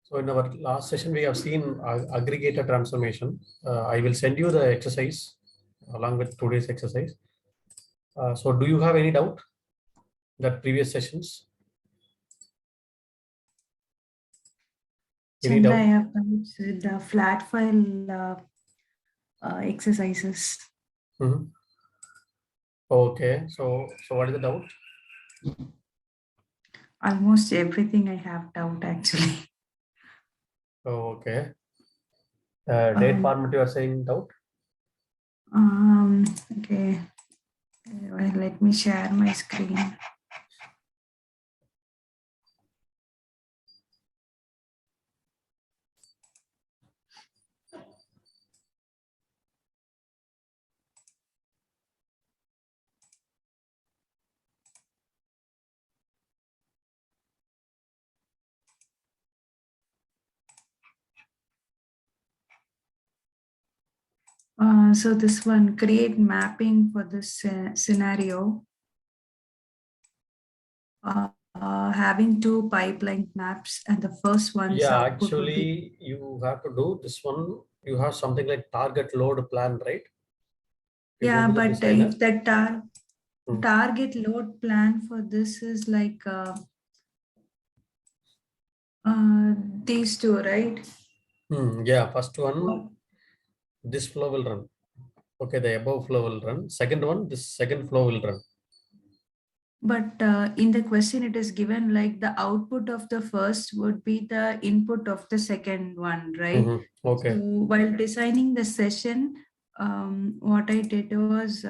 So in our last session, we have seen aggregator transformation. I will send you the exercise along with today's exercise. So do you have any doubt that previous sessions? Any Chandra, doubt? I have doubts with the flat file exercises. Okay, so what is the doubt? Almost everything I have doubt actually. Okay. Date format you are saying doubt? Okay. Well, let me share my screen. So this one, create mapping for this scenario. Having two pipeline maps, and the first one's Yeah, output would be. actually, you have to do this one. You have something like target load plan, right? You go Yeah, to the but designer. if the target load plan for this is like these two, right? Yeah, first one, this flow will run. Okay, the above flow will run. Second one, this second flow will run. But in the question, it is given like the output of the first would be the input of the second one, right? Okay. So while designing the session, what I did was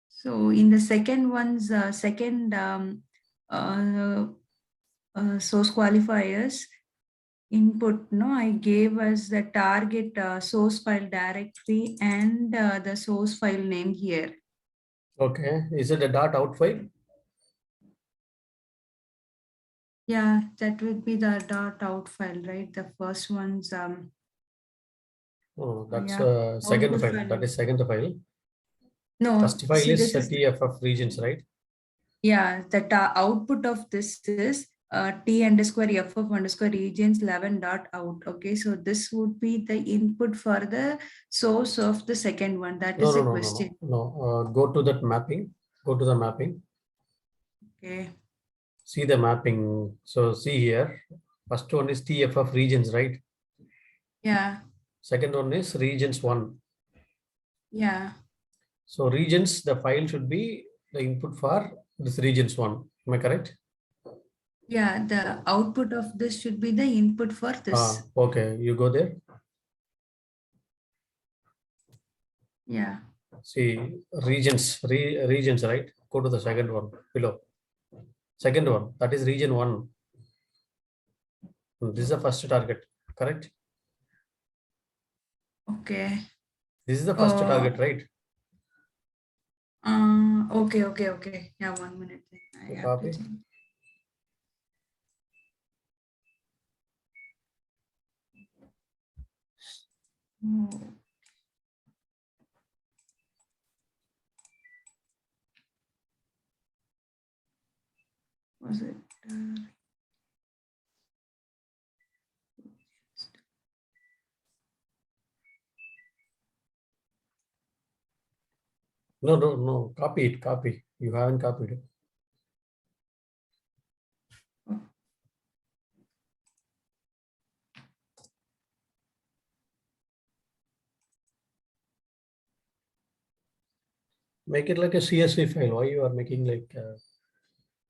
so in the second one's second source qualifiers input, no, I gave as the target source file directory and the source file name here. Okay. Is it a dot out file? Yeah, that would be the .out file, right? The first one's Oh, that's yeah, second output file. That file. is second file. No, First file see, is this is TFF regions, right? yeah. The output of this is T_FF_regions 11.out. Okay, so this would be the input for the source of the second one. That No, is no, a no, no, question. no. No. Go to that mapping. Go to the mapping. Okay. See the mapping. So see here. First one is TFF regions, right? Yeah. Second one is regions 1. Yeah. So regions, the file should be the input for this regions 1. Am I correct? Yeah. The output of this should be the input for this. Okay. You go there. Yeah. See regions, right? Go to the second one below. Second one, that is region 1. This is the first target, correct? Okay. This is the first target, right? Okay. Yeah, 1 minute. I have to Copy. change. Oh. Was it? No. Copy it. Copy. You haven't copied it. Make it like a CSV file. Why you are making like a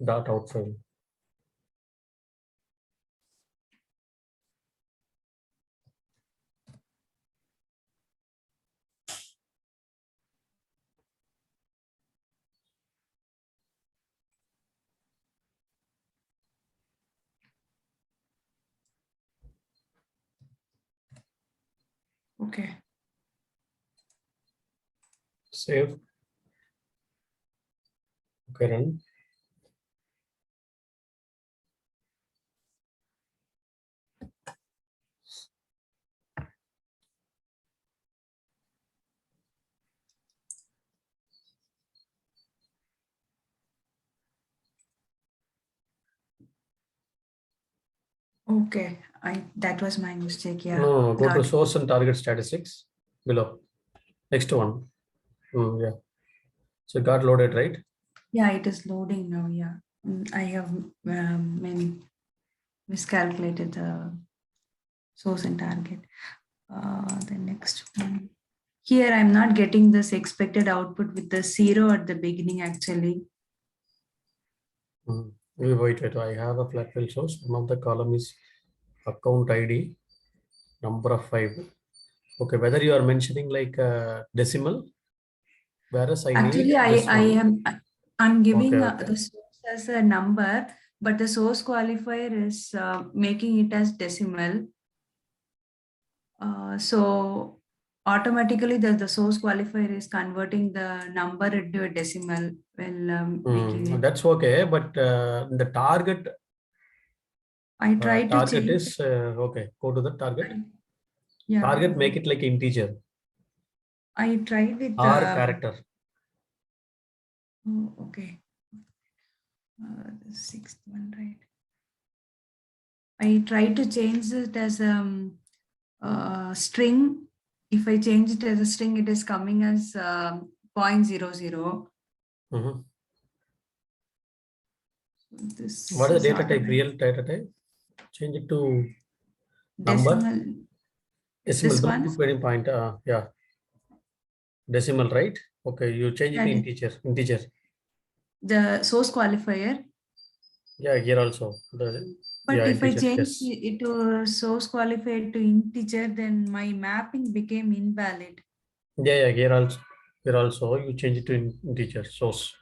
dot out file? Okay. Save. Okay, run. Okay, that was my mistake. Yeah, No, go got to it. source and target statistics below. Next one. Yeah. So it got loaded, right? Yeah, it is loading now. Yeah, I have miscalculated the source and target. The next one. Here, I'm not getting this expected output with the 0 at the beginning, actually. Wait. I have a flat file source. One of the column is account ID, number of 5. Okay, whether you are mentioning like decimal, whereas I need Actually, this one. I'm Okay, giving okay. the source as a number, but the source qualifier is making it as decimal. So automatically the source qualifier is converting the number into a decimal while making it. That's okay, but the I tried to target change. is okay. Go to the target. Yeah, Target, make it like integer I tried with or character. oh, okay. The sixth one, right? I tried to change it as string. If I change it as a string, it is coming as 0.00. Mhm. This What is the is data type? automatic. Real data type. Change it to number. Decimal. Decimal. This Don't one, put any point. Yeah, decimal, right? Okay, you change it to that is integer. Integer. the source qualifier. Yeah, here also. Yeah, But if I integer. change Yes. it to source qualifier to integer, then my mapping became invalid. Yeah. Here also you change it to integer source.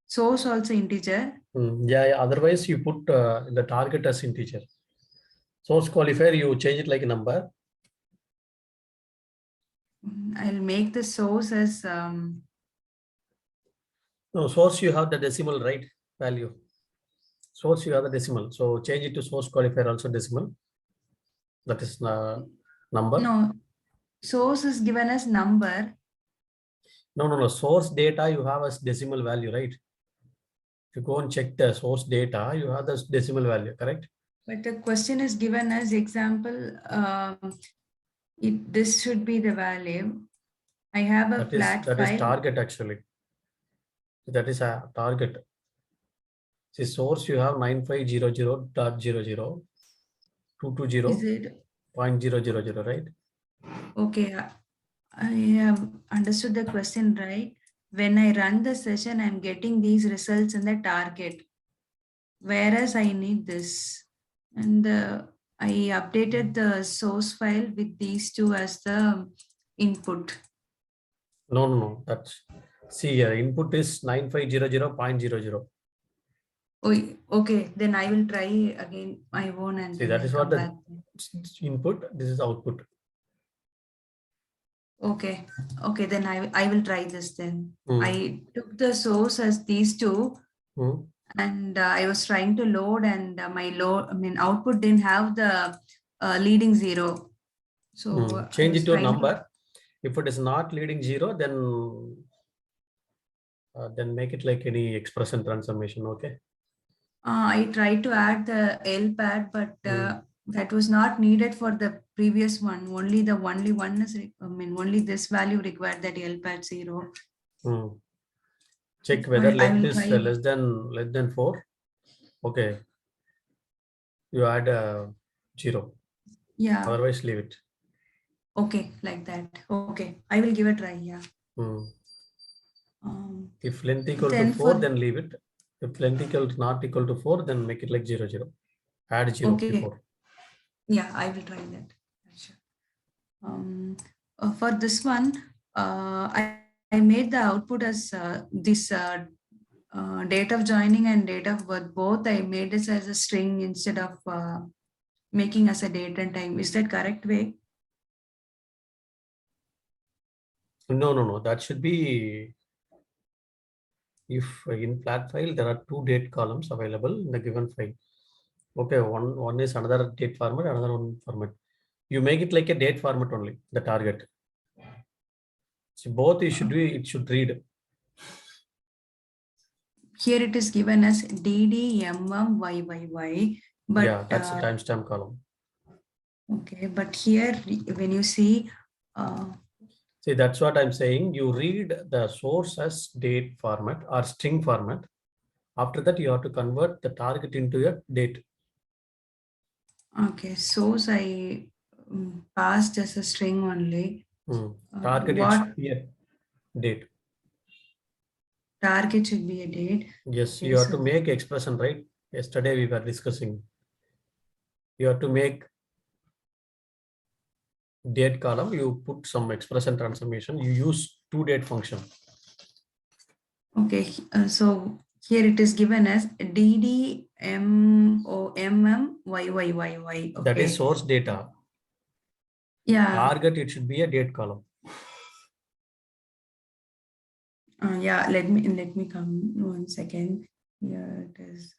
Source also integer. Yeah. Otherwise, you put the target as integer. Source qualifier, you change it like a number. I'll make the source as No, source you have the decimal, right? Value. Source you have the decimal. So change it to source qualifier also decimal. That is number. no, source is given as number. No. Source data you have as decimal value, right? If you go and check the source data, you have the decimal value, correct? But the question is given as example, this should be the value. I have a flat That is file. target actually. That is a target. See, source you have 9500.00.220.000, Is it right? okay? I have understood the question right. When I run the session, I'm getting these results in the target, whereas I need this. And I updated the source file with these two as the input. No. That's see here. Input is 9500.00. Oh, okay, then I will try again my own and See, then that I'll is what come back. the input. This is output. Okay, okay, then I will try this then. Hmm. I took the source as these two Hmm. and I was trying to load and output didn't have the leading 0. So I Change was it to a trying to, number. If it is not leading 0, then make it like any expression transformation. Okay. I tried to add the LPAD, but Hmm. that was not needed for the previous one. Only one is, only this value required that LPAD 0. Hmm. Check whether I length will is try. less than 4. Okay. You add 0. Yeah, Otherwise, leave it. okay, like that. Okay, I will give a try. Yeah. Hmm. Um, If length equal to then 4, for, then leave it. If length equal to not equal to 4, then make it like 0. Add 0 okay, before. yeah, I will try that. Sure. Um, for this one, I made the output as this date of joining and date of birth. Both I made this as a string instead of making as a date and time. Is that correct way? No. That should be if in flat file there are 2 date columns available in the given file. Okay, one is another date format, another one format. You make it like a date format only, the target. So both it should read. Here it is given as DDMMYYY. But yeah, that's the timestamp column. okay, but here when you see, See, that's what I'm saying. You read the source as date format or string format. After that, you have to convert the target into a date. okay, source I passed as a string only. Target, it What should be a date. target should be a date? Yes, Okay, you have so to make expression, right? Yesterday we were discussing. You have to make date column. You put some expression transformation. You use toDate function. okay, so here it is given as DDMOMMYYYY. That is Okay, source data. yeah, Target, it should be a date column. yeah. Let me come 1 second. Here it is.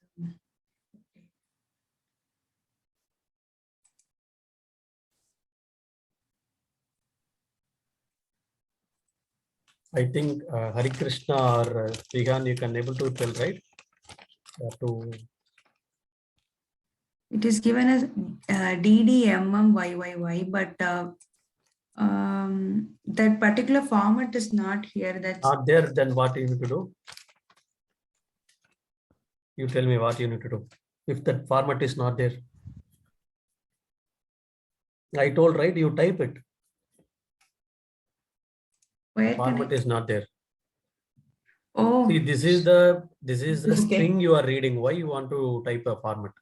I think Hari Krishna or Vihan, you can able to tell, right? To It is given as DDMMYYY, but that particular format is not here. That's not there, then what you need to do? You tell me what you need to do. If that format is not there, I told, right? You type it. where Format can is not there. Oh, See, this is the okay. string you are reading. Why you want to type a format?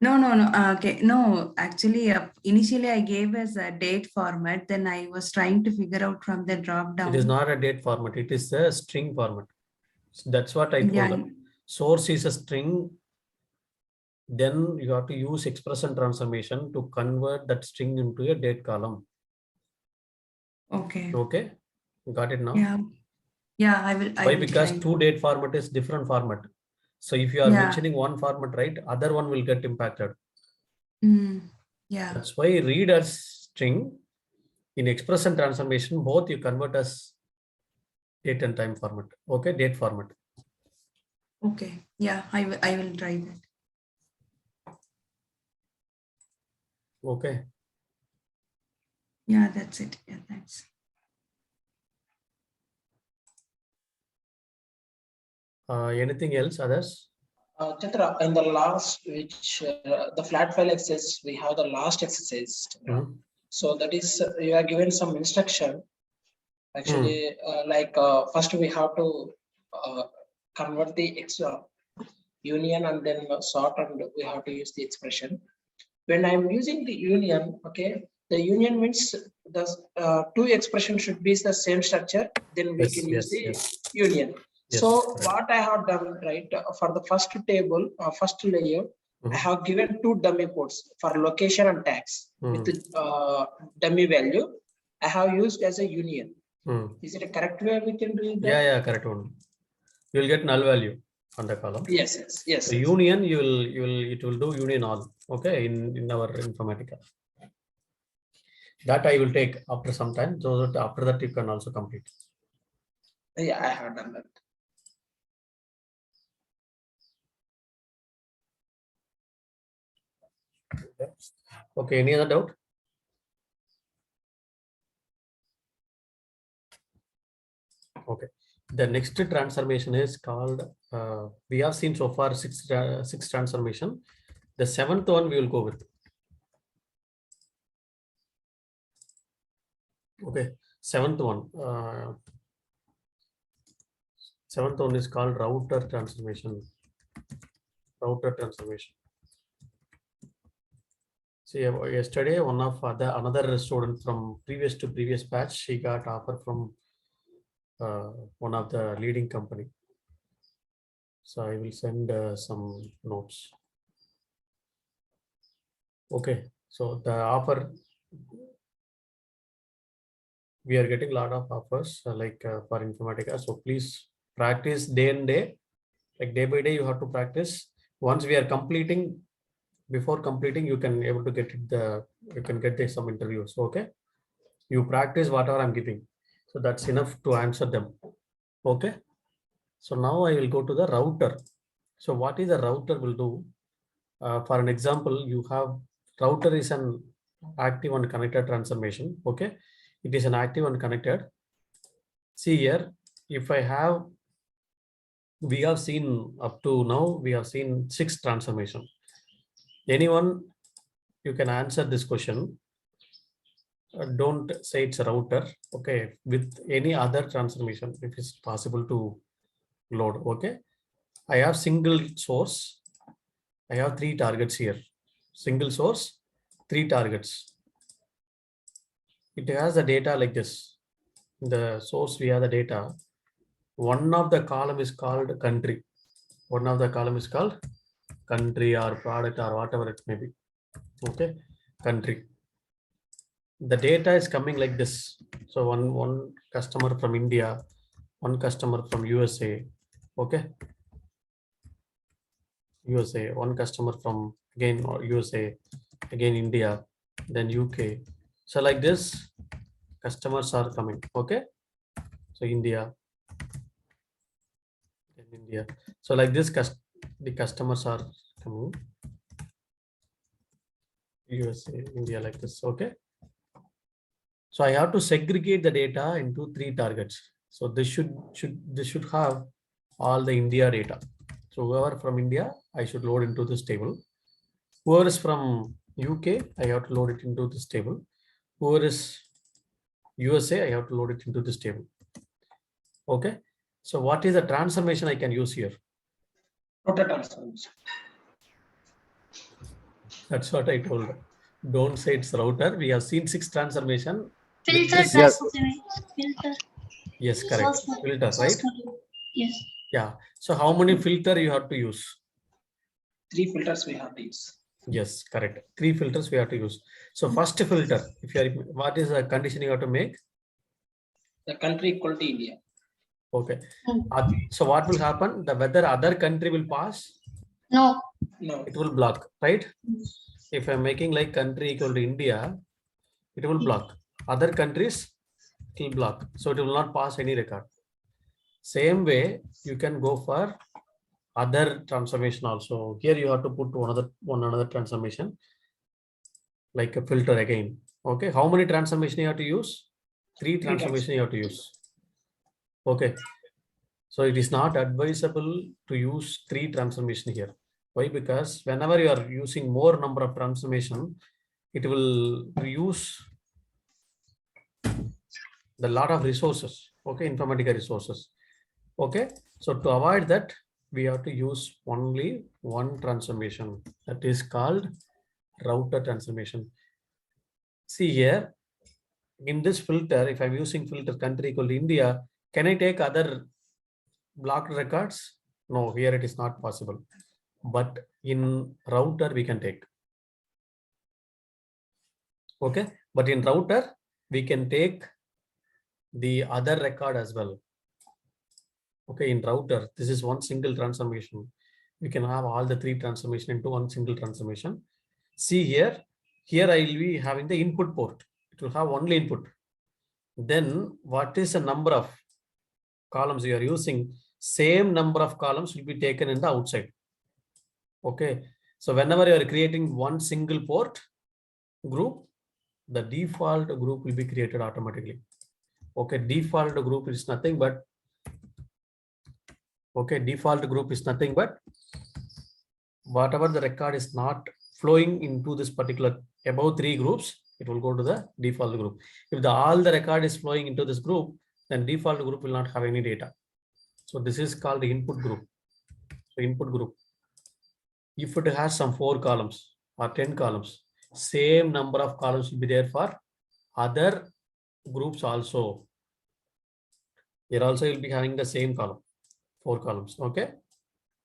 No. Okay, no. Actually, initially I gave as a date format. Then I was trying to figure out from the drop It is down. not a date format. It is a string format. So that's what I told Yeah. them. Source is a string. Then you have to use expression transformation to convert that string into a date column. Okay. Okay, got it now? Yeah. Yeah. I will. I Why? will Because try. toDate format is different format. So if you are Yeah. mentioning one format, right, other one will get impacted. Yeah. That's why read as string. In expression transformation, both you convert as date and time format. Okay, date format. Okay. Yeah. I will. I will try that. Okay. Yeah. That's it. Yeah. Thanks. Anything else, others? Chandra, in the last, which the flat file exercise, we have the last exercise. Chandra. So that is, you are given some instruction. Actually, first we have to convert the union and then sort, and we have to use the expression. When I'm using the union, okay, the union means the two expressions should be the same structure. Then we can use the union. Yes, So correct. what I have done, right, for the first table, first layer, I have given two dummy codes for location and tags with the dummy value. I have used as a union. Is it a correct way we can do that? Yeah, correct one. You will get null value on the column. Yes. So union, it will do union all. Okay, in our Informatica. That I will take after some time, so that after that you can also complete. Yeah, I have done that. Okay, any other doubt? Okay, the next transformation is called, we have seen so far six transformation. The seventh one we will go with. Okay, seventh one is called router transformation. See, yesterday one of another student from previous to previous batch, she got offer from one of the leading company. So I will send some notes. Okay, so the offer, we are getting a lot of offers for Informatica. So please practice day and day, like day by day you have to practice. Once we are completing, before completing, you can able to get it, you can get some interviews. Okay, you practice whatever I'm giving. So that's enough to answer them. Okay. So now I will go to the router. So what is a router will do? For an example, you have router is an active and connected transformation. Okay, it is an active and connected. See here, if I have, we have seen up to now, we have seen 6 transformation. Anyone, you can answer this question. Don't say it's a router. Okay, with any other transformation, if it's possible to load. Okay, I have single source. I have 3 targets here. Single source, 3 targets. It has the data like this. The source, we have the data. One of the column is called country. One of the column is called country or product or whatever it may be. Okay, country. The data is coming like this. So one customer from India, one customer from USA. Okay, USA, one customer from again USA, again India, then UK. So like this, customers are coming. Okay, so India, then India. So like this, the customers are coming. USA, India, like this. Okay. So I have to segregate the data into 3 targets. So this should have all the India data. So whoever from India, I should load into this table. Whoever is from UK, I have to load it into this table. Whoever is USA, I have to load it into this table. Okay. So what is the transformation I can use here? Router transformation. That's what I told. Don't say it's router. We have seen 6 transformation. Filter transformation. Filter. Yes, correct. Filter, right? Yes. Yeah. So how many filter you have to use? 3 filters we have to use. Yes, correct. 3 filters we have to use. So first filter, if you are, what is the condition you have to make? The country equal to India. Okay. So what will happen? The whether other country will pass? No. No. It will block, right? If I'm making like country equal to India, it will block. Other countries, it will block. So it will not pass any record. Same way, you can go for other transformation also. Here you have to put one another transformation, like a filter again. Okay, how many transformation you have to use? 3 transformation you have to use. Okay, so it is not advisable to use 3 transformation here. Why? Because whenever you are using more number of transformation, it will use the lot of resources. Okay, Informatica resources. Okay, so to avoid that, we have to use only one transformation, that is called router transformation. See here, in this filter, if I'm using filter country equal to India, can I take other blocked records? No, here it is not possible. But in router, we can take. Okay, but in router, we can take the other record as well. Okay, in router, this is one single transformation. We can have all the 3 transformation into one single transformation. See here I will be having the input port. It will have only input. Then what is the number of columns you are using? Same number of columns will be taken in the outside. Okay, so whenever you are creating one single port group, the default group will be created automatically. Okay, default group is nothing but whatever the record is not flowing into this particular above 3 groups, it will go to the default group. If all the record is flowing into this group, then default group will not have any data. So this is called the input group. So input group, if it has some 4 columns or 10 columns, same number of columns will be there for other groups also. Here also you'll be having the same column, 4 columns. Okay,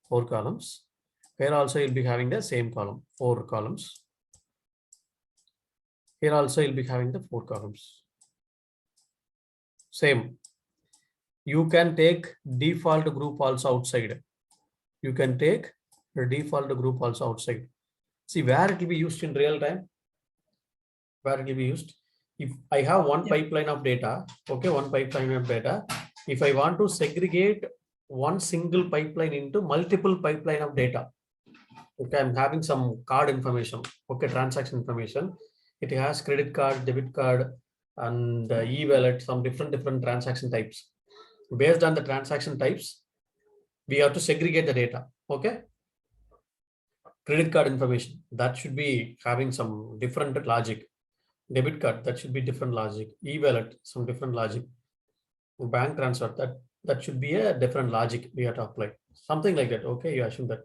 4 columns. Here also you'll be having the same column, 4 columns. Here also you'll be having the 4 columns. Same. You can take default group also outside. You can take the default group also outside. See where it will be used in real time. Where it will be used. If I have one pipeline of data, okay, one pipeline of data. If I want to segregate one single pipeline into multiple pipeline of data. Okay, I'm having some card information. Okay, transaction information. It has credit card, debit card, and e-wallet, some different transaction types. Based on the transaction types, we have to segregate the data. Okay. Credit card information, that should be having some different logic. Debit card, that should be different logic. E-wallet, some different logic. Bank transfer, that should be a different logic we have to apply. Something like that. Okay, you assume that.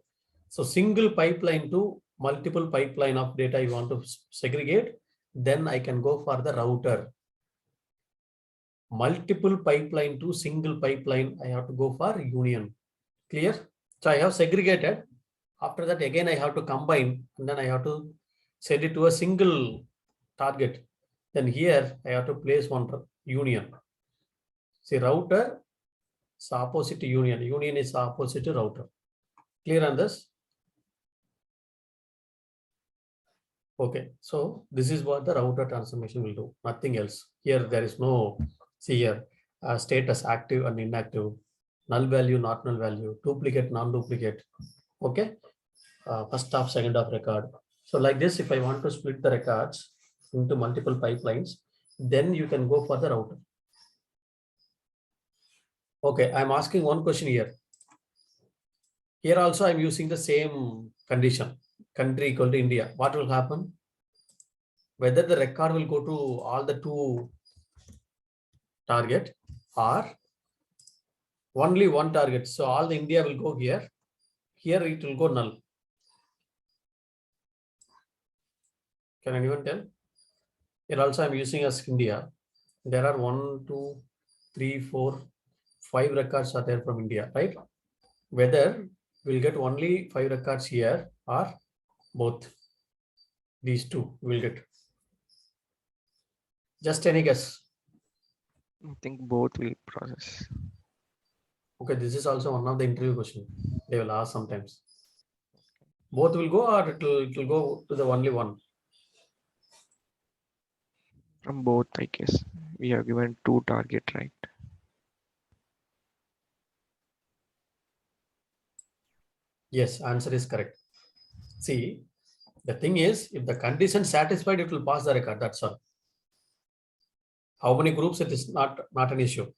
So single pipeline to multiple pipeline of data you want to segregate, then I can go for the router. Multiple pipeline to single pipeline, I have to go for union. Clear? So I have segregated. After that, again, I have to combine, and then I have to send it to a single target. Then here I have to place one union. See, router is opposite to union. Union is opposite to router. Clear on this? Okay, so this is what the router transformation will do. Nothing else. Here there is no, see here, status active and inactive, null value, not null value, duplicate, non-duplicate. Okay, first half, second half record. So like this, if I want to split the records into multiple pipelines, then you can go for the router. Okay, I'm asking one question here. Here also I'm using the same condition, country equal to India. What will happen? Whether the record will go to all the two target or only one target. So all the India will go here. Here it will go null. Can anyone tell? Here also I'm using as India. There are 1, 2, 3, 4, 5 records are there from India, right? Whether we'll get only 5 records here or both. These two will get. Just any guess. I think both will process. Okay, this is also one of the interview question they will ask sometimes. Both will go or it will go to the only one? From both, I guess. We have given 2 target, right? Yes, answer is correct. See, the thing is, if the condition satisfied, it will pass the record. That's all. How many groups, it is not an issue.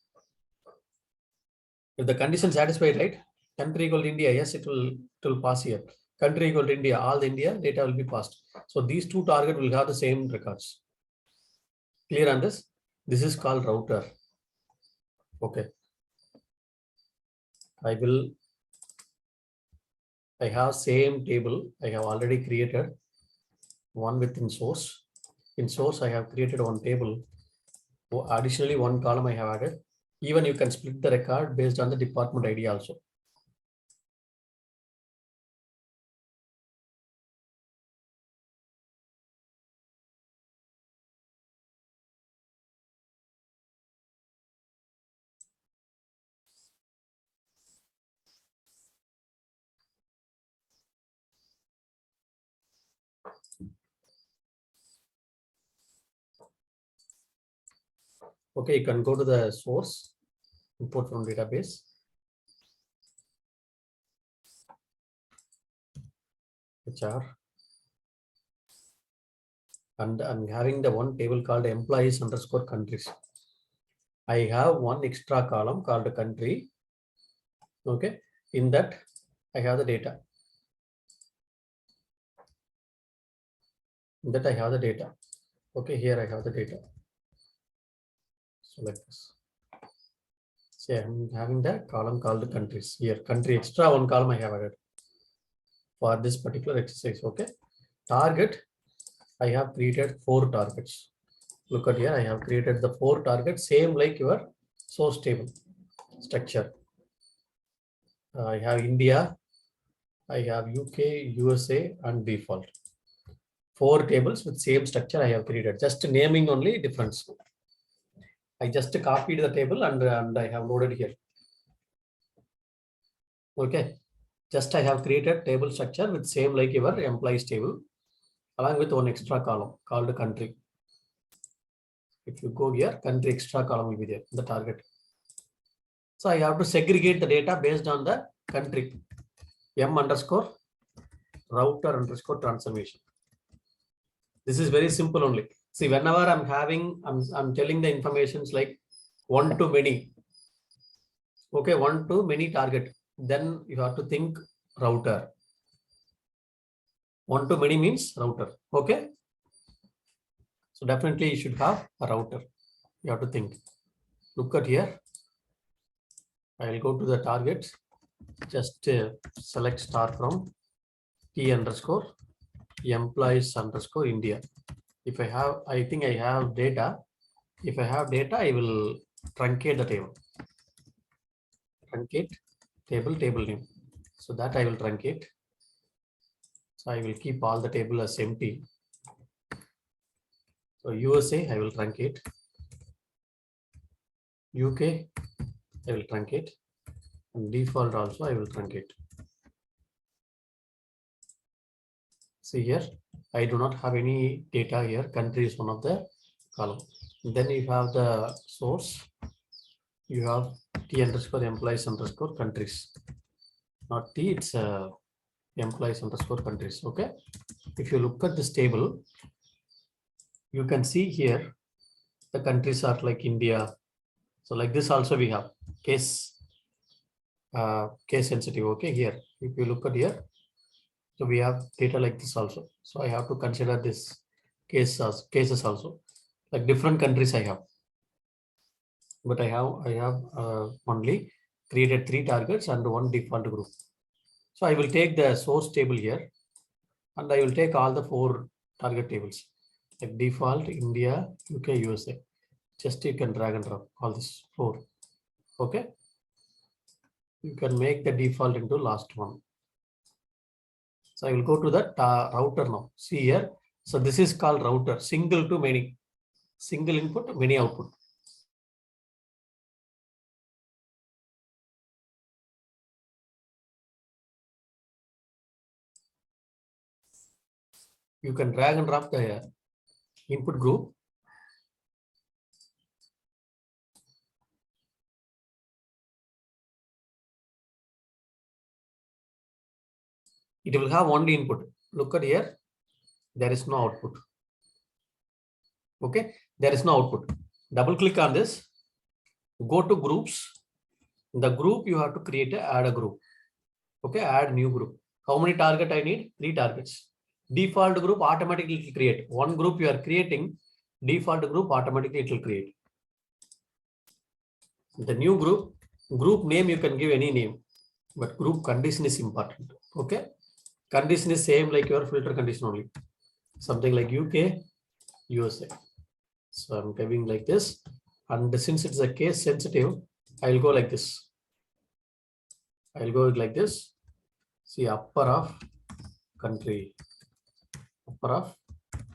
If the condition satisfied, right? Country equal to India, yes, it will pass here. Country equal to India, all the India data will be passed. So these two targets will have the same records. Clear on this? This is called router. Okay. I have same table. I have already created one within source. In source, I have created one table. Additionally, one column I have added. Even you can split the record based on the department ID also. Okay, you can go to the source, import from database. HR. And I'm having the one table called employees underscore countries. I have one extra column called country. Okay, in that I have the data. In that I have the data. Okay, here I have the data. So like this. See, I'm having the column called countries. Here, country extra one column I have added for this particular exercise. Okay, target. I have created 4 targets. Look at here, I have created the 4 targets, same like your source table structure. I have India, I have UK, USA, and default. 4 tables with same structure I have created, just naming only difference. I just copied the table and I have loaded here. Okay, just I have created table structure with same like your employees table, along with one extra column called country. If you go here, country extra column will be there, the target. So I have to segregate the data based on the country. M underscore router underscore transformation. This is very simple only. See, whenever I'm telling the informations like one to many. Okay, one to many target. Then you have to think router. One to many means router. Okay. So definitely you should have a router. You have to think. Look at here. I'll go to the target. Just select star from T underscore employees underscore India. If I think I have data. If I have data, I will truncate the table. Truncate table name. So that I will truncate. So I will keep all the table as empty. So USA, I will truncate. UK, I will truncate. And default also, I will truncate. See here, I do not have any data here. Country is one of the column. Then you have the source. You have T underscore employees underscore countries. Not T, it's employees underscore countries. Okay. If you look at this table, you can see here the countries are like India. So like this also we have case sensitive. Okay, here if you look at here, so we have data like this also. So I have to consider this cases also, like different countries I have. But I have only created 3 targets and 1 default group. So I will take the source table here, and I will take all the 4 target tables like default, India, UK, USA. Just you can drag and drop all this 4. Okay. You can make the default into last one. So I will go to the router now. See here. So this is called router, single to many, single input, many output. You can drag and drop the input group. It will have only input. Look at here. There is no output. Okay. There is no output. Double click on this. Go to groups. In the group, you have to add a group. Okay. Add new group. How many target I need? 3 targets. Default group automatically create. One group you are creating. Default group automatically it will create. The new group name you can give any name, but group condition is important. Okay. Condition is same like your filter condition only. Something like UK, USA. So I'm giving like this. And since it's a case sensitive, I'll go like this. I'll go like this. See, upper of country. Upper of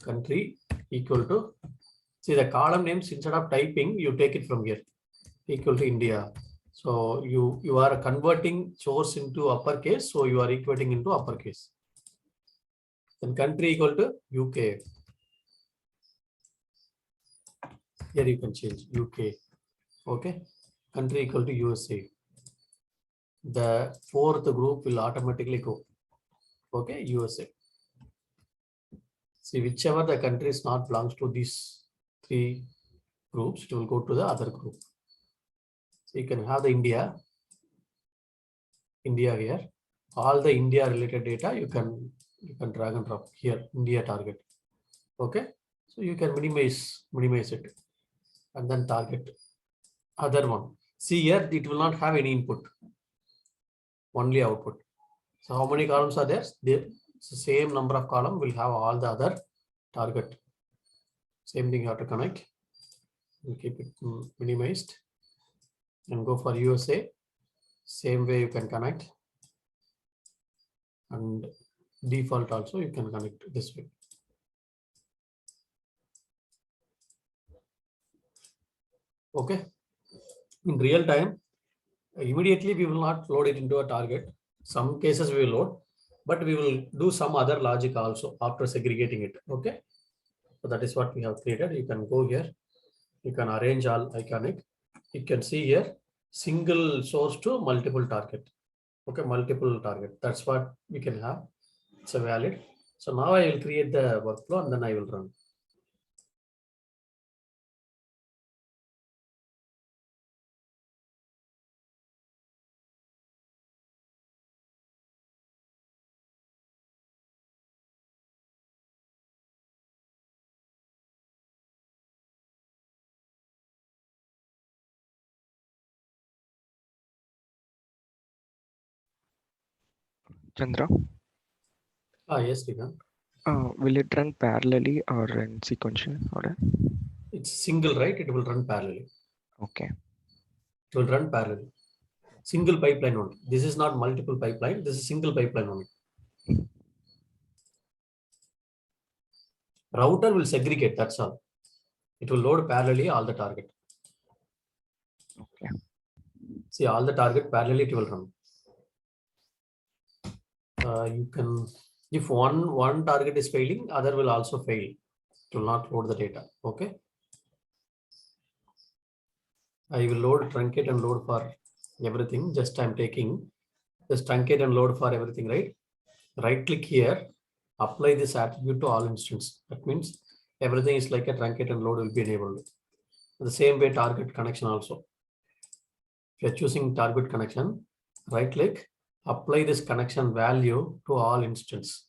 country equal to, see the column names instead of typing, you take it from here. Equal to India. So you are converting source into uppercase. So you are equating into uppercase. Then country equal to UK. Here you can change UK. Okay. Country equal to USA. The 4th group will automatically go. Okay. USA. See, whichever the country is not belongs to these 3 groups, it will go to the other group. So you can have the India here. All the India related data you can drag and drop here, India target. Okay. So you can minimize it and then target other one. See here, it will not have any input, only output. So how many columns are there? The same number of columns will have all the other target. Same thing you have to connect and keep it minimized and go for USA. Same way you can connect, and default also you can connect this way. Okay. In real time, immediately we will not load it into a target. Some cases we will load, but we will do some other logic also after segregating it. Okay. So that is what we have created. You can go here. You can arrange all iconic. You can see here single source to multiple target. Okay, multiple target. That's what we can have. It's a valid. So now I will create the workflow and then I will run. Chandra, Yes, we can. will it run parallelly or in sequential order? It's single, right? It will run parallelly. Okay. It will run parallel. Single pipeline only. This is not multiple pipeline. This is single pipeline only. Router will segregate. That's all. It will load parallelly all the target. Okay. See all the target parallelly it will run. You can, if one target is failing, other will also fail. It will not load the data. Okay. I will load truncate and load for everything. Just I'm taking this truncate and load for everything, right? Right click here, apply this attribute to all instance. That means everything is like a truncate and load will be enabled. The same way target connection also. If you're choosing target connection, right click, apply this connection value to all instance.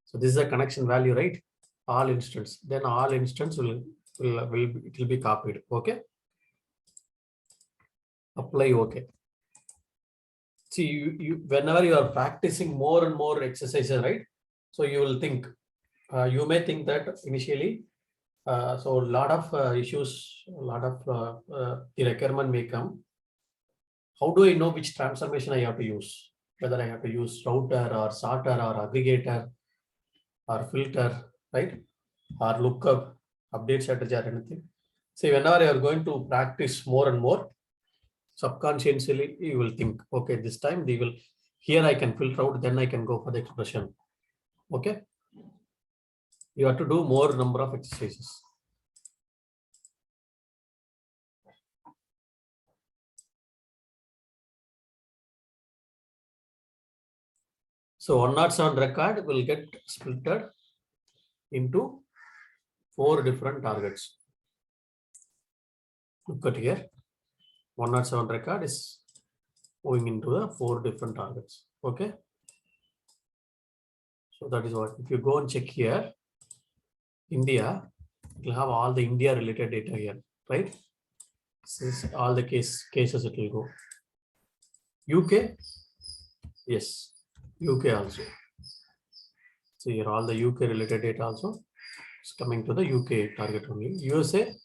So this is a connection value, right? All instance. Then all instance will be copied. Okay. Apply OK. See, you whenever you are practicing more and more exercises, right? So you will think, you may think that initially, so a lot of issues, a lot of the requirement may come. How do I know which transformation I have to use? Whether I have to use router or sorter or aggregator or filter, right? Or lookup, update strategy or anything. See, whenever you are going to practice more and more, subconsciously you will think, okay, this time they will, here I can filter out, then I can go for the expression. Okay. You have to do more number of exercises. So 107 record will get splitted into 4 different targets. Look at here. 107 record is moving into the 4 different targets. Okay. So that is what, if you go and check here, India, it will have all the India related data here, right? This is all the cases it will go. UK, yes, UK also. So here all the UK related data also is coming to the UK target only. USA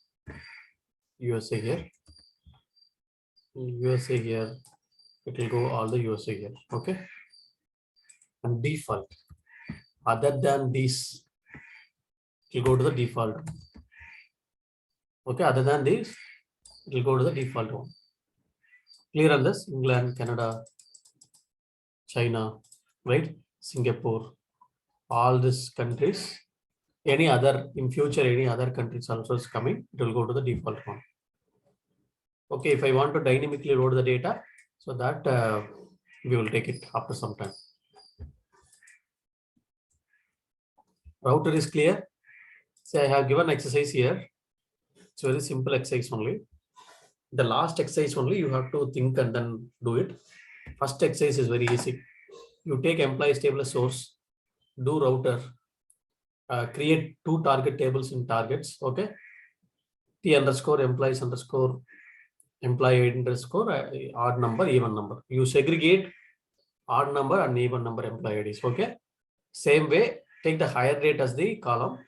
here. USA here, it will go all the USA here. Okay. And default, other than this, it will go to the default. Okay, other than this, it will go to the default one. Clear on this? England, Canada, China, right? Singapore, all these countries. Any other in future, any other countries also is coming, it will go to the default one. Okay, if I want to dynamically load the data, so that we will take it after some time. Router is clear. So I have given exercise here. It's very simple exercise only. The last exercise only you have to think and then do it. First exercise is very easy. You take employee table as source, do router, create 2 target tables in targets. Okay. T underscore employees underscore employee underscore odd number, even number. You segregate odd number and even number employee IDs. Okay. Same way, take the higher rate as the column.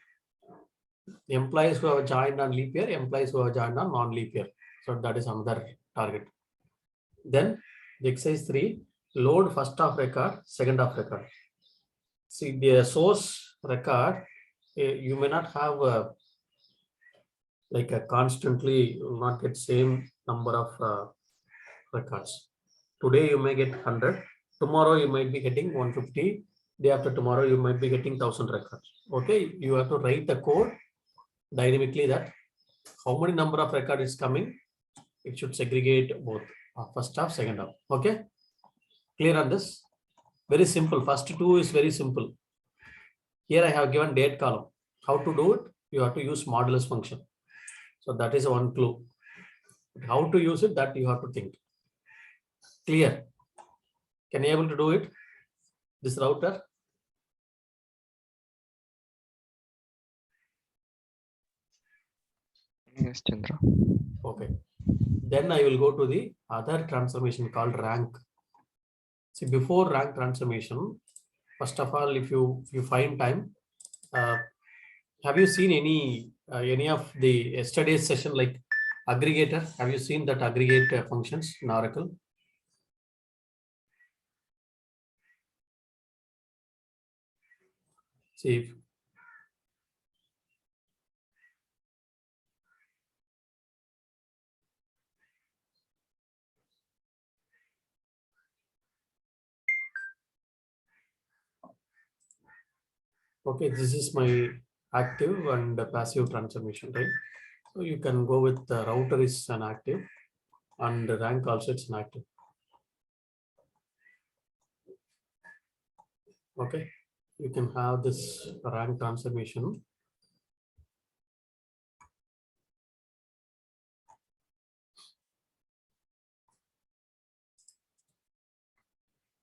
Employees who have joined on leap year, employees who have joined on non-leap year. So that is another target. Then the exercise 3, load first of record, second of record. See the source record, you may not have like a constantly, you will not get same number of records. Today you may get 100. Tomorrow you might be getting 150. Day after tomorrow you might be getting 1000 records. Okay, you have to write the code dynamically that how many number of record is coming, it should segregate both first half, second half. Okay, clear on this? Very simple. First two is very simple. Here I have given date column. How to do it? You have to use modulus function. So that is one clue. How to use it, that you have to think. Clear? Can you able to do it? This router? Yes, Chandra. Okay. Then I will go to the other transformation called rank. See, before rank transformation, first of all, if you find time, have you seen any of the yesterday's session like aggregator? Have you seen that aggregate functions in Oracle? See if okay, this is my active and passive transformation, right? So you can go with the router is an active and the rank also it's an active. Okay, you can have this rank transformation.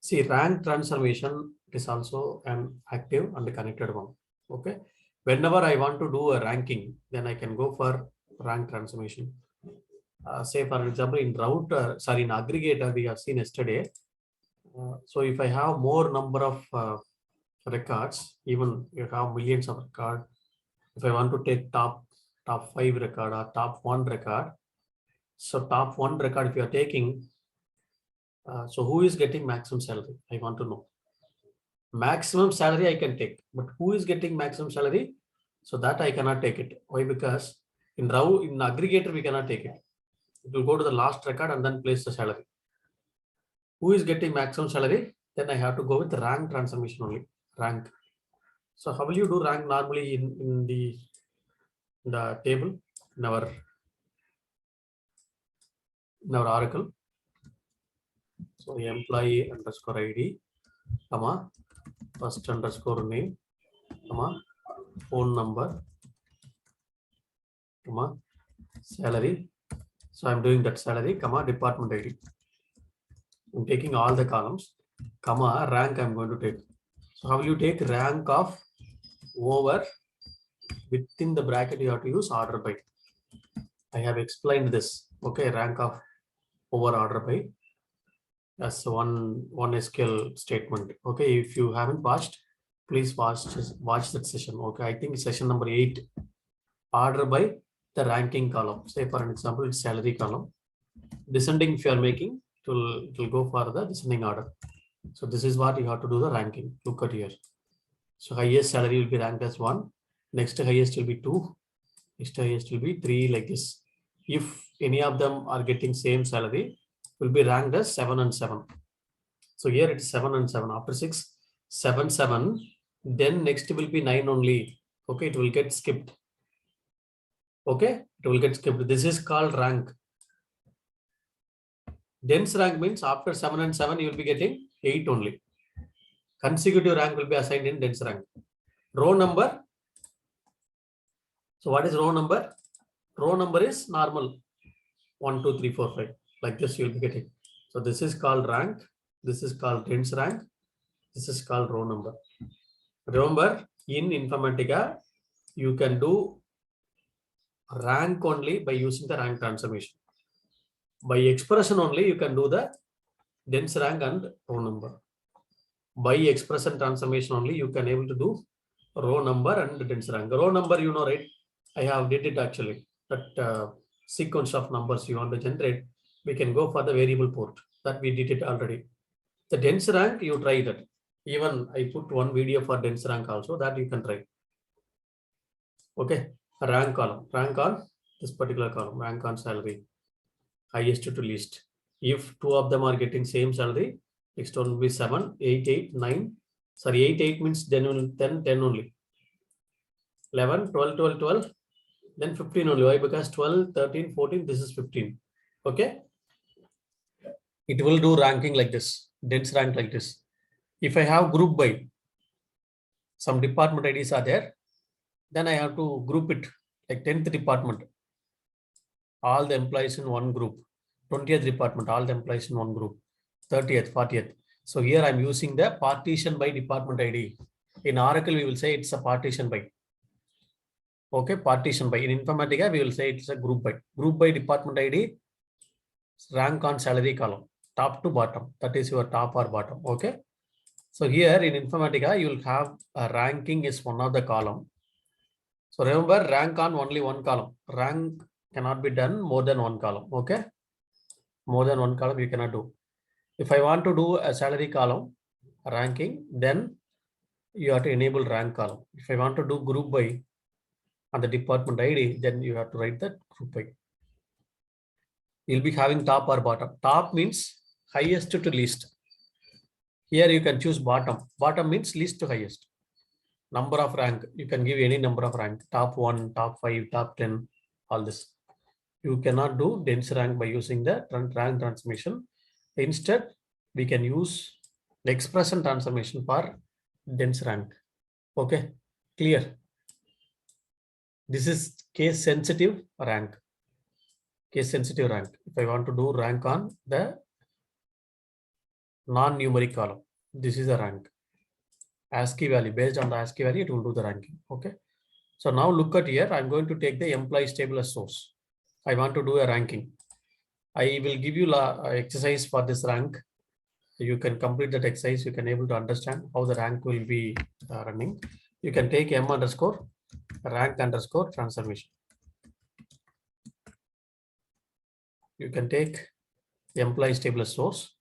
See, rank transformation is also an active and connected one. Okay, whenever I want to do a ranking, then I can go for rank transformation. Say for example, in router, sorry, in aggregator, we have seen yesterday. So if I have more number of records, even you have millions of records, if I want to take top 5 record or top 1 record, so top 1 record if you are taking, so who is getting maximum salary? I want to know. Maximum salary I can take, but who is getting maximum salary? So that I cannot take it. Why? Because in aggregator we cannot take it. It will go to the last record and then place the salary. Who is getting maximum salary? Then I have to go with the rank transformation only. Rank. So how will you do rank normally in the table in our Oracle? So employee underscore ID, comma, first underscore name, comma, phone number, comma, salary. So I'm doing that salary, comma, department ID. I'm taking all the columns, comma, rank I'm going to take. So how will you take rank of over? Within the bracket you have to use order by. I have explained this. Okay, rank of over order by. That's one SQL statement. Okay, if you haven't watched, please watch that session. Okay, I think session number 8. Order by the ranking column. Say for an example, it's salary column. Descending if you are making, it will go for the descending order. So this is what you have to do the ranking. Look at here. So highest salary will be ranked as 1. Next highest will be 2. Next highest will be 3, like this. If any of them are getting same salary, will be ranked as 7 and 7. So here it is 7 and 7. After 6, 7, 7. Then next will be 9 only. Okay, it will get skipped. Okay, it will get skipped. This is called rank. Dense rank means after 7 and 7, you will be getting 8 only. Consecutive rank will be assigned in dense rank. Row number. So what is row number? Row number is normal. 1, 2, 3, 4, 5. Like this you will be getting. So this is called rank. This is called dense rank. This is called row number. Remember, in Informatica, you can do rank only by using the rank transformation. By expression only, you can do the dense rank and row number. By expression transformation only, you can able to do row number and dense rank. Row number, you know, right? I have did it actually. That sequence of numbers you want to generate, we can go for the variable port. That we did it already. The dense rank, you try that. Even I put one video for dense rank also, that you can try. Okay, rank column, rank on this particular column, rank on salary, highest to least. If 2 of them are getting same salary, next one will be 7, 8, 8, 9. Sorry, 8, 8 means then 10 only. 11, 12, 12, 12, then 15 only. Why? Because 12, 13, 14, this is 15. Okay. It will do ranking like this, dense rank like this. If I have group by, some department IDs are there, then I have to group it like 10th department, all the employees in one group, 20th department, all the employees in one group, 30th, 40th. So here I'm using the partition by department ID. In Oracle, we will say it's a partition by. Okay, partition by. In Informatica, we will say it's a group by. Group by department ID, rank on salary column, top to bottom. That is your top or bottom. Okay. So here in Informatica, you will have a ranking is one of the column. So remember, rank on only one column. Rank cannot be done more than one column. Okay. More than one column you cannot do. If I want to do a salary column ranking, then you have to enable rank column. If I want to do group by on the department ID, then you have to write that group by. You'll be having top or bottom. Top means highest to least. Here you can choose bottom. Bottom means least to highest. Number of rank, you can give any number of rank, top 1, top 5, top 10, all this. You cannot do dense rank by using the rank transformation. Instead, we can use the expression transformation for dense rank. Okay, clear. This is case sensitive rank. Case sensitive rank. If I want to do rank on the non-numeric column, this is a rank. ASCII value, based on the ASCII value, it will do the ranking. Okay. So now look at here. I'm going to take the employees table as source. I want to do a ranking. I will give you exercise for this rank. You can complete that exercise. You can able to understand how the rank will be running. You can take m underscore rank underscore transformation. You can take employees table as source.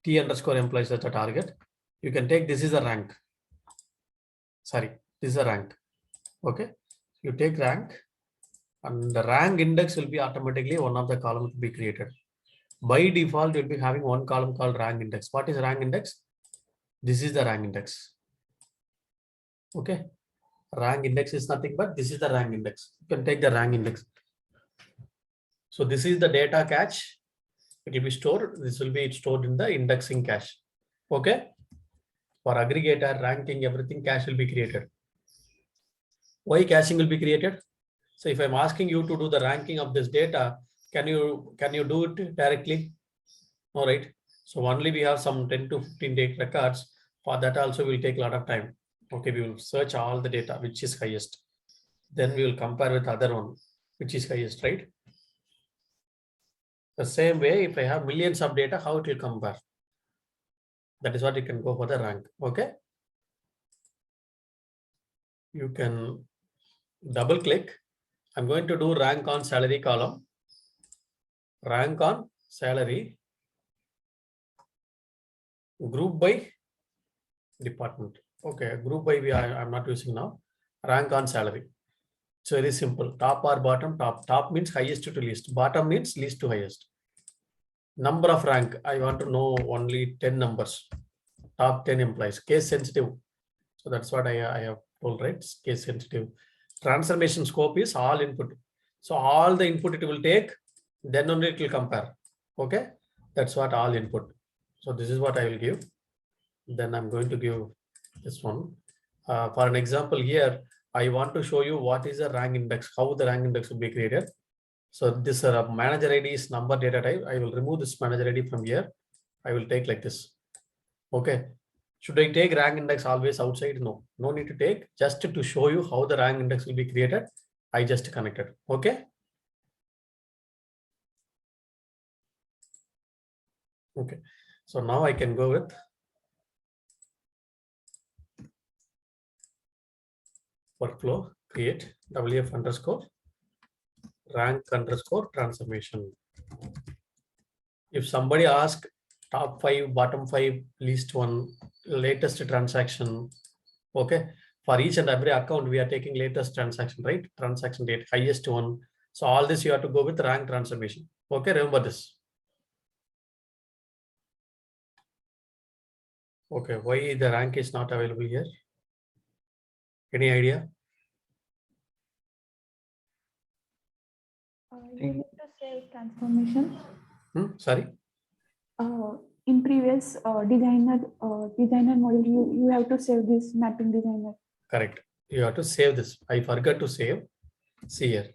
T underscore employees as a target. You can take this is a rank. Sorry, this is a rank. Okay. You take rank and the rank index will be automatically one of the columns to be created. By default, you'll be having one column called rank index. What is rank index? This is the rank index. Okay. Rank index is nothing but this is the rank index. You can take the rank index. So this is the data cache. It will be stored. This will be stored in the indexing cache. Okay. For aggregator, ranking, everything cache will be created. Why caching will be created? So if I'm asking you to do the ranking of this data, can you do it directly? All right. So only we have some 10 to 15 date records. For that also will take a lot of time. Okay, we will search all the data which is highest. Then we will compare with other one which is highest, right? The same way, if I have millions of data, how it will compare? That is what you can go for the rank. Okay. You can double click. I'm going to do rank on salary column. Rank on salary. Group by department. Okay, group by I'm not using now. Rank on salary. It's very simple. Top or bottom? Top. Top means highest to least. Bottom means least to highest. Number of rank. I want to know only 10 numbers. Top 10 employees. Case sensitive. So that's what I have told, right? Case sensitive. Transformation scope is all input. So all the input it will take, then only it will compare. Okay. That's what all input. So this is what I will give. Then I'm going to give this one. For an example here, I want to show you what is the rank index, how the rank index will be created. So this manager ID is number data type. I will remove this manager ID from here. I will take like this. Okay. Should I take rank index always outside? No, no need to take. Just to show you how the rank index will be created, I just connected. Okay. Okay. So now I can go with workflow, create WF underscore rank underscore transformation. If somebody asks top 5, bottom 5, least one, latest transaction. Okay. For each and every account, we are taking latest transaction, right? Transaction date, highest one. So all this you have to go with rank transformation. Okay. Remember this. Okay. Why the rank is not available here? Any idea? You need to save transformation. Sorry. In previous designer model, you have to save this mapping designer. Correct. You have to save this. I forgot to save. See here.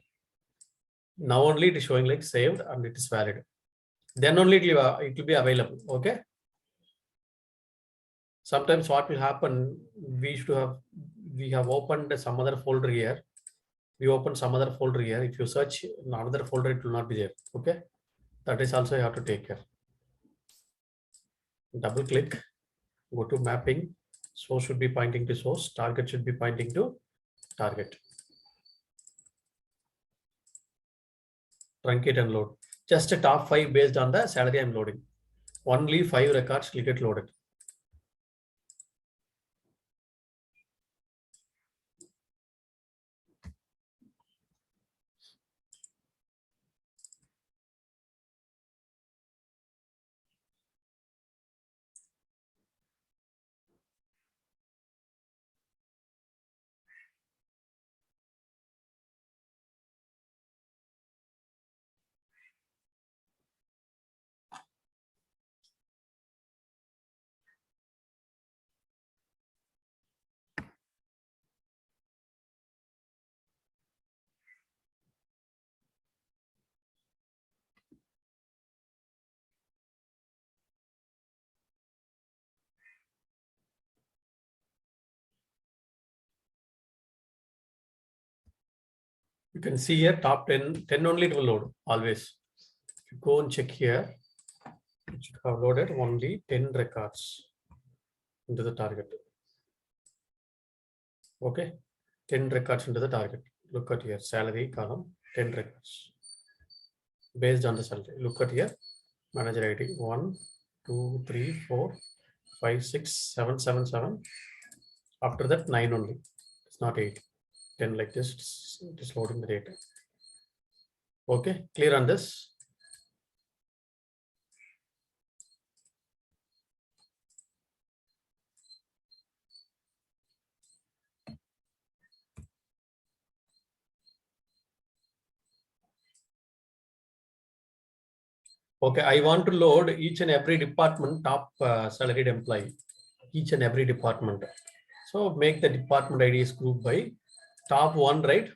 Now only it is showing like saved and it is valid. Then only it will be available. Okay. Sometimes what will happen, we have opened some other folder here. We open some other folder here. If you search in another folder, it will not be there. Okay. That is also you have to take care. Double click, go to mapping. Source should be pointing to source. Target should be pointing to target. Truncate and load. Just a top 5 based on the salary I'm loading. Only 5 records will get loaded. You can see here top 10 only it will load always. If you go and check here, it should have loaded only 10 records into the target. Okay, 10 records into the target. Look at here, salary column, 10 records based on the salary. Look at here, manager ID 1, 2, 3, 4, 5, 6, 7, 7, 7. After that, 9 only. It's not 8. 10 like this. It is loading the data. Okay, clear on this? Okay, I want to load each and every department top salaried employee, each and every department. So make the department IDs group by top 1, right?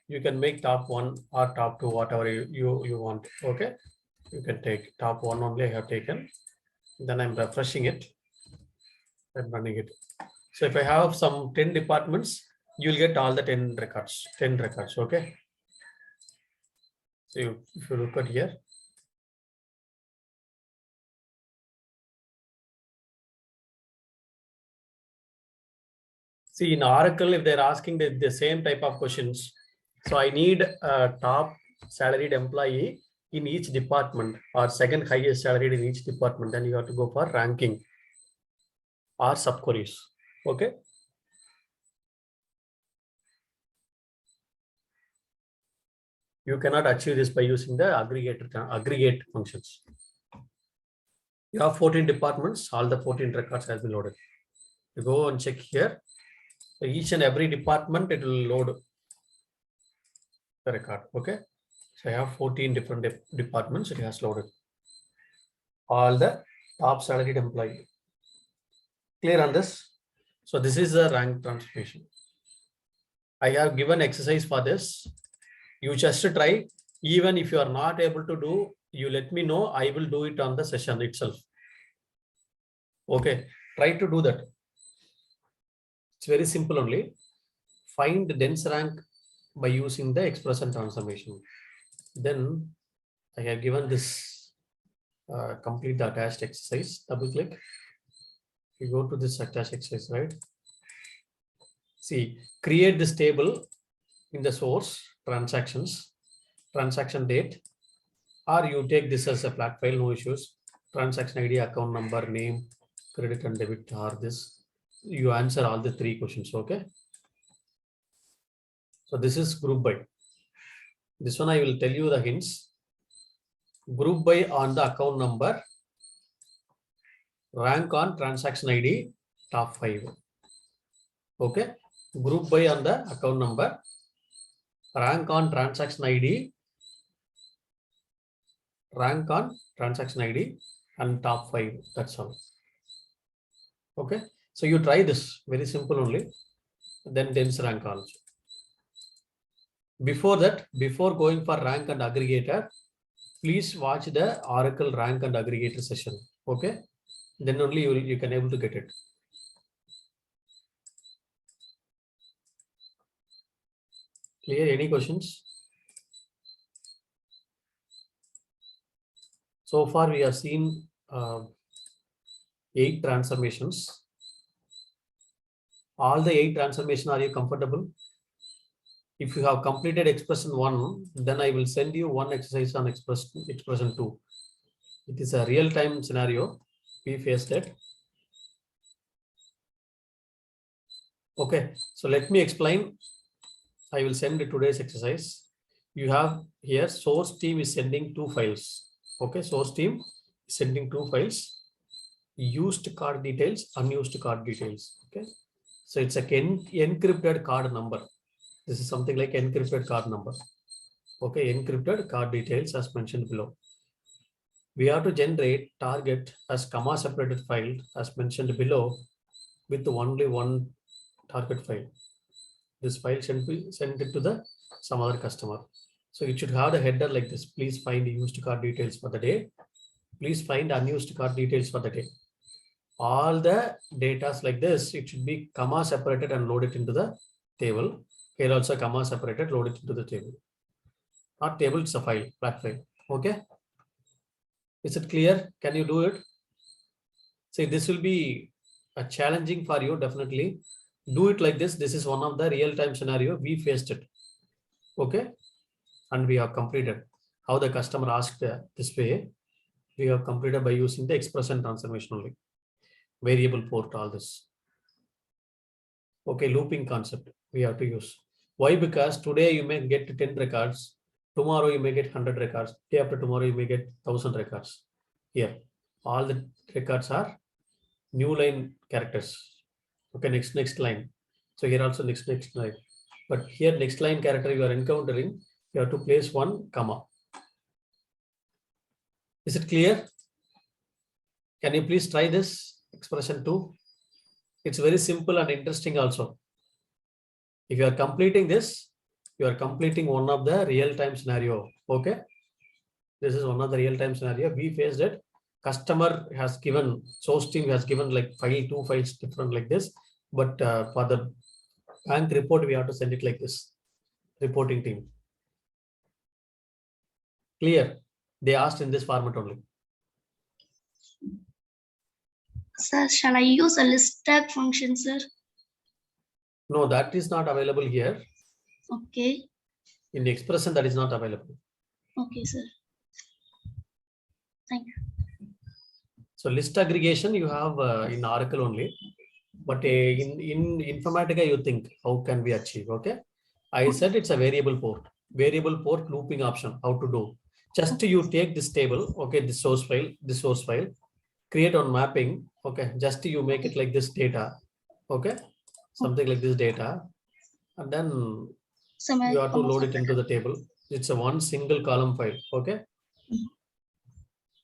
You can make top 1 or top 2, whatever you want. Okay, you can take top 1 only. I have taken. Then I'm refreshing it and running it. So if I have some 10 departments, you will get all the 10 records. 10 records. Okay. So if you look at here. See, in Oracle, if they're asking the same type of questions, so I need a top salaried employee in each department or second highest salaried in each department, then you have to go for ranking or subqueries. Okay. You cannot achieve this by using the aggregate functions. You have 14 departments, all the 14 records has been loaded. You go and check here. So each and every department, it will load the record. Okay. So I have 14 different departments, it has loaded all the top salaried employee. Clear on this? So this is the rank transformation. I have given exercise for this. You just try. Even if you are not able to do, you let me know. I will do it on the session itself. Okay, try to do that. It's very simple only. Find the dense rank by using the expression transformation. Then I have given this complete the attached exercise. Double click. You go to this attached exercise, right? See, create this table in the source transactions, transaction date, or you take this as a flat file, no issues. Transaction ID, account number, name, credit and debit are this. You answer all the 3 questions. Okay. So this is group by. This one I will tell you the hints. Group by on the account number, rank on transaction ID, top 5. Okay. Group by on the account number, rank on transaction ID, rank on transaction ID and top 5. That's all. Okay. So you try this, very simple only. Then dense rank also. Before that, before going for rank and aggregator, please watch the Oracle rank and aggregator session. Okay. Then only you can able to get it. Clear? Any questions? So far we have seen 8 transformations. All the 8 transformations, are you comfortable? If you have completed expression 1, then I will send you one exercise on expression 2. It is a real-time scenario. We faced it. Okay, so let me explain. I will send today's exercise. You have here source team is sending 2 files. Okay, source team is sending 2 files. Used card details, unused card details. Okay, so it's a encrypted card number. This is something like encrypted card number. Okay, encrypted card details as mentioned below. We have to generate target as comma separated file as mentioned below with only one target file. This file should be sent it to the some other customer. So it should have the header like this. Please find used card details for the day. Please find unused card details for the day. All the data like this, it should be comma separated and loaded into the table. Here also comma separated, loaded into the table. Not table, it's a file, flat file. Okay. Is it clear? Can you do it? See, this will be a challenging for you, definitely. Do it like this. This is one of the real-time scenario. We faced it. Okay. And we have completed. How the customer asked this way, we have completed by using the expression transformation only. Variable port, all this. Okay, looping concept we have to use. Why? Because today you may get 10 records. Tomorrow you may get 100 records. Day after tomorrow you may get 1000 records. Here, all the records are new line characters. Okay, next line. So here also next line. But here next line character you are encountering, you have to place one comma. Is it clear? Can you please try this expression 2? It's very simple and interesting also. If you are completing this, you are completing one of the real-time scenario. Okay. This is one of the real-time scenario. We faced it. Customer has given, source team has given like 2 files different like this. But for the bank report, we have to send it like this. Reporting team. Clear? They asked in this format only. Sir, shall I use a list tag function, sir? No, that is not available here. Okay. In the expression, that is not available. Okay, sir. Thank you. So list aggregation you have in Oracle only, but in Informatica you think how can we achieve? Okay, I said it's a variable port looping option. How to do? Just you take this table, okay, this source file, create on mapping. Okay, just you make it like this data. Okay, something like this data, and then you have to load it into the table. It's a one single column file. Okay.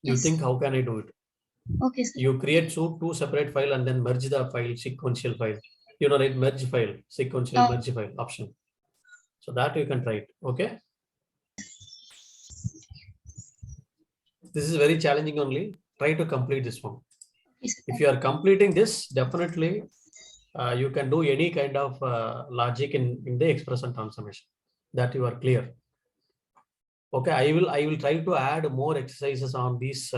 You Yes. think how can I do it? Okay, sir. You create two separate file and then merge the file, sequential file. You know, right? Merge file, sequential merge file option. So that you can try it. Okay. This is very challenging only. Try to complete this one. If you are completing this, definitely you can do any kind of logic in the expression transformation. That you are clear. Okay, I will try to add more exercises on these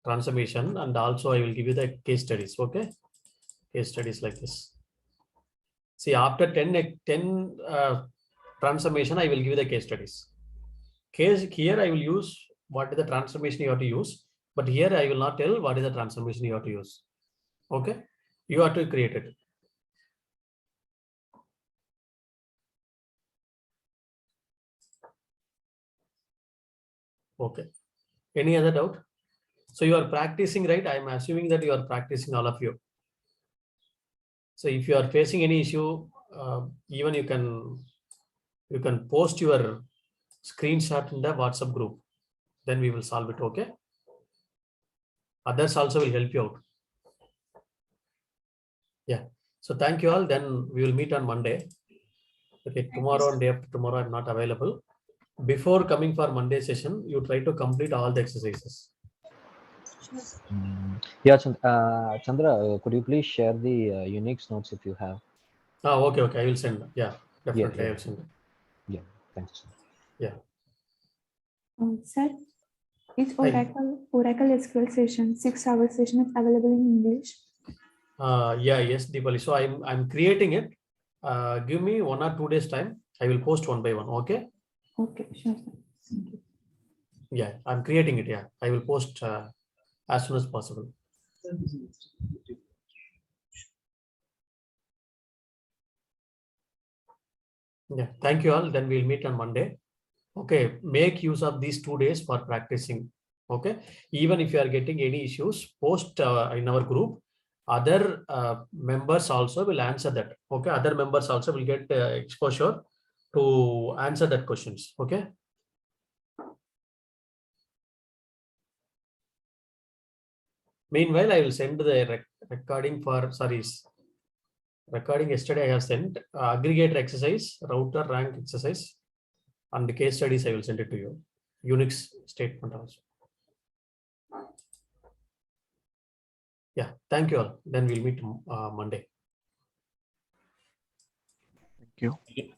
transformation, and also I will give you the case studies. Okay, case studies like this. See, after 10 transformation, I will give you the case studies. Here I will use what is the transformation you have to use, but here I will not tell what is the transformation you have to use. Okay, you have to create it. Okay, any other doubt? So you are practicing, right? I am assuming that you are practicing, all of you. So if you are facing any issue, even you can post your screenshot in the WhatsApp group. then we will solve it. Okay. Others also will help you out. Yeah. So thank you all. Then we will meet on Monday. Okay. Tomorrow and day after tomorrow I'm not available. Before coming for Monday session, you try to complete all the exercises. Yeah, Chandra, could you please share the Unix notes if you have? Oh, okay. Okay. I will send. Yeah, definitely. Yeah. I will send. Yeah, thanks. Yeah. Sir, is Hi. Oracle SQL session 6 hour session is available in English? Yeah, yes, Deepali. So I'm creating it. Give me 1 or 2 days time. I will post one by one. Okay. Okay, sure, sir. Thank you. Yeah, I'm creating it. Yeah, I will post as soon as possible. Yeah, thank you all. Then we'll meet on Monday. Okay, make use of these 2 days for practicing. Okay, even if you are getting any issues, post in our group. Other members also will answer that. Okay, other members also will get exposure to answer that questions. Okay. Meanwhile, I will send the recording for recording yesterday I have sent aggregator exercise, router rank exercise, and the case studies I will send it to you. Unix statement also. Yeah, thank you all. Then we'll meet Monday. Thank you.